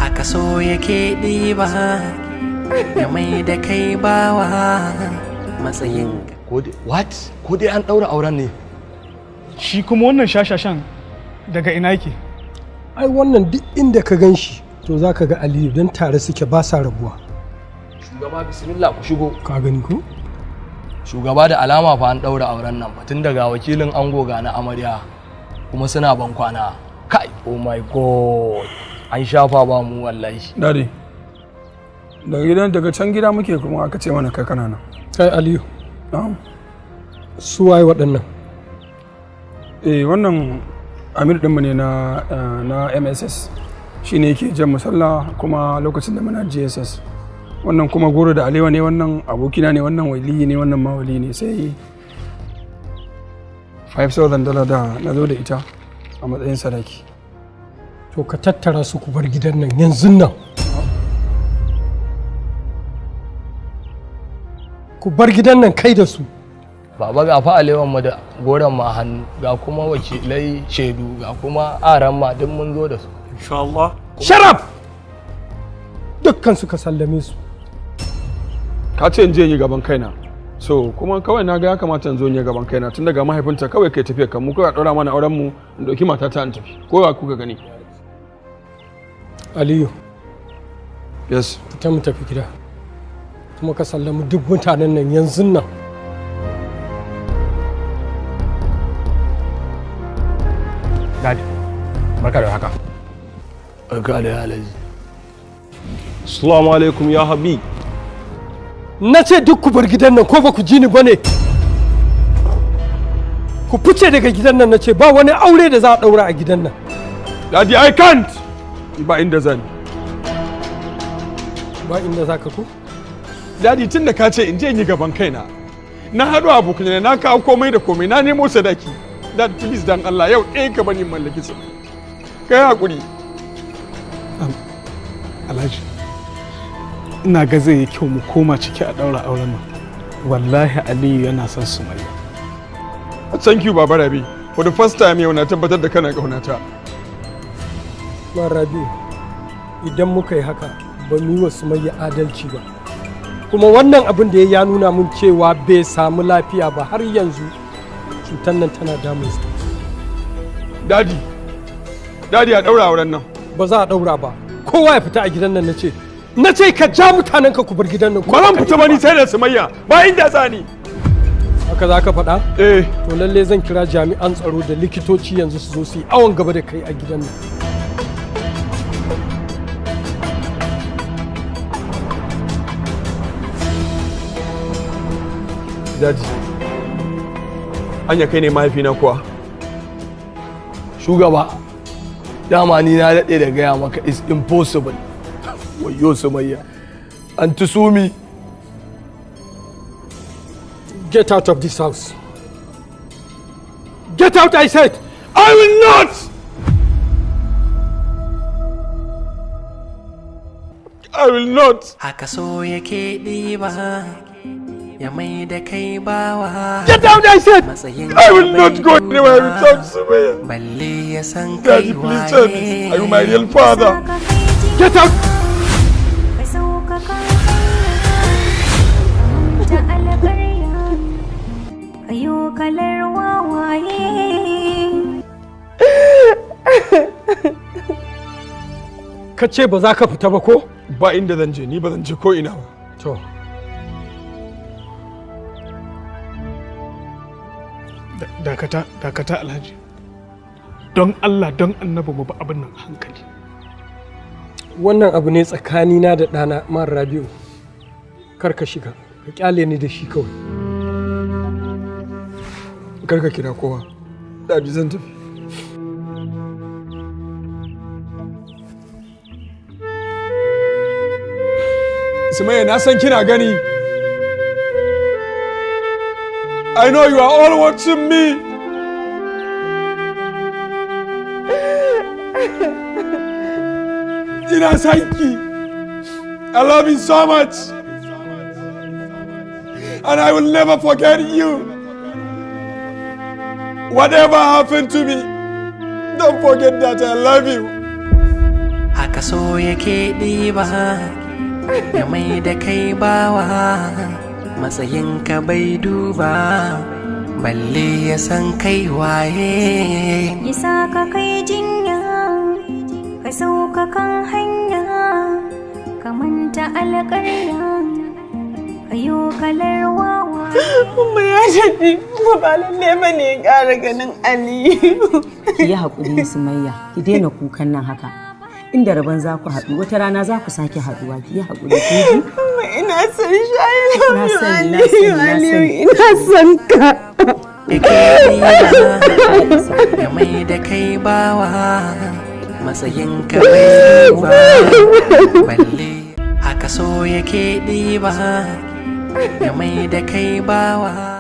haka so yake ɗiba ya mai da kai bawa matsayin what ko dai an ɗaura auren ne? Shi kuma wannan shashashan daga ina yake? Ai wannan duk inda ka gan shi to za ka ga Aliyu don tare suke ba sa rabuwa. Shugaba bismillah ku shigo. Ka gani ko? Shugaba da alama fa an ɗaura auren nan tun daga wakilin ango ga na amarya kuma suna ban kwana. Kai oh my god an shafa ba mu wallahi. Dadi daga can gida muke kuma aka ce mana kai kana nan. Kai Aliyu. Su waye waɗannan? Wannan Amir ɗinmu ne na MSS shi ne yake jan musalla kuma lokacin da muna GSS. Wannan kuma Goro da Alewa ne, wannan abokina ne, wannan wali ne, wannan ma wali ne. Sai $5,000 da na zo da ita a matsayin sadaki. To ka tattara su ku bar gidan nan yanzu nan. Ku bar gidan nan kai da su. Baba ga fa alewan mu da goron ma hannu ga kuma wakilai shaidu ga kuma aran ma duk mun zo da su. Insha Allah. Sharaf! Dukkan su ka sallame su. Ka ce in je yi gaban kaina. So kuma kawai na ga ya kamata in zo yi gaban kaina tun daga mahaifinta kawai kai tafiya kan mu kawai ɗora mana auren mu in ɗauki matata in tafi. Ko ya kuka gani? Aliyu. Yes. Fita mu tafi gida. Kuma ka sallami duk mutanen nan yanzu nan. Dad, barka da haka. Barka da Alhaji. Assalamu alaikum ya Habib. Na ce duk ku bar gidan nan ko ba ku ji ni ba ne? Ku fice daga gidan nan na ce ba wani aure da za a ɗaura a gidan nan. Daddy, I can't. Ba inda zan. Ba inda za ka ku? Daddy, tun da ka ce in je yi gaban kaina. Na haɗu abokanai na kawo komai da komai na nemo sadaki. Dad, please dan Allah yau ɗaya ka bani mallaki su. Kai hakuri. Alhaji, ina ga zai yi kyau mu koma ciki a ɗaura auren nan. Wallahi Aliyu yana son Sumayya. Thank you Baba Rabi. For the first time yau na tabbatar da kana ƙaunata. Ma Rabi, idan muka yi haka ba mu yi wa Sumayya adalci ba. Kuma wannan abin da ya nuna mun cewa bai samu lafiya ba har yanzu cutar nan tana damunsa. Daddy a ɗaura auren nan. Ba za a ɗaura ba. Kowa ya fita a gidan nan na ce ka ja mutanen ka ku bar gidan nan. Ba zan fita ba ni sai da Sumayya ba inda tsani. Haka za ka faɗa? Eh. To lalle zan kira jami'an tsaro da likitoci yanzu su zo su yi awon gaba da kai a gidan nan. Daddy, anya kai ne mahaifina kuwa? Shugaba, dama ni na daɗe da gaya maka it's impossible. Wayo Sumayya, an tusumi. Get out of this house. Get out, I said. I will not. I will not. haka so yake ɗiba ya mai da kai bawa Get out, I said. matsayin I will not go anywhere without Sumayya. balle ya san Daddy, kai please tell me. waye. Are you my real father? Get out. Ka ce ba za ka fita ba ko? Ba inda zan je, ni ba zan je ko ina ba. To. Dakata Alhaji. Don Allah don annabi mu ba abin nan hankali. Wannan abu ne tsakanina da ɗana man Rabi'u. Kar ka shiga, ka kyale ni da shi kawai. Kar ka kira kowa. Daddy zan tafi. Sumayya na san kina gani. I know you are all watching me. Ina san ki. I love you so much. And I will never forget you. Whatever happened to me, don't forget that I love you. haka so yake ɗiba ya mai da kai bawa matsayinka bai duba balle ya san kai waye. Isa ka kai jinya ka sauka kan hanya ka manta alƙarya ka yo kalar wawa. Kuma ya shaɗi kuma ba lalle ba ne ya ƙara ganin Aliyu. Ki yi haƙuri Sumayya, ki daina kukan nan haka. Inda rabon za ku haɗu wata rana za ku sake haɗuwa, ki yi haƙuri ki ji. Kuma ina son shayi Na Aliyu, ina son ka. Ya mai da kai bawa matsayinka bai duba balle haka so yake ɗiba ya mai da kai bawa.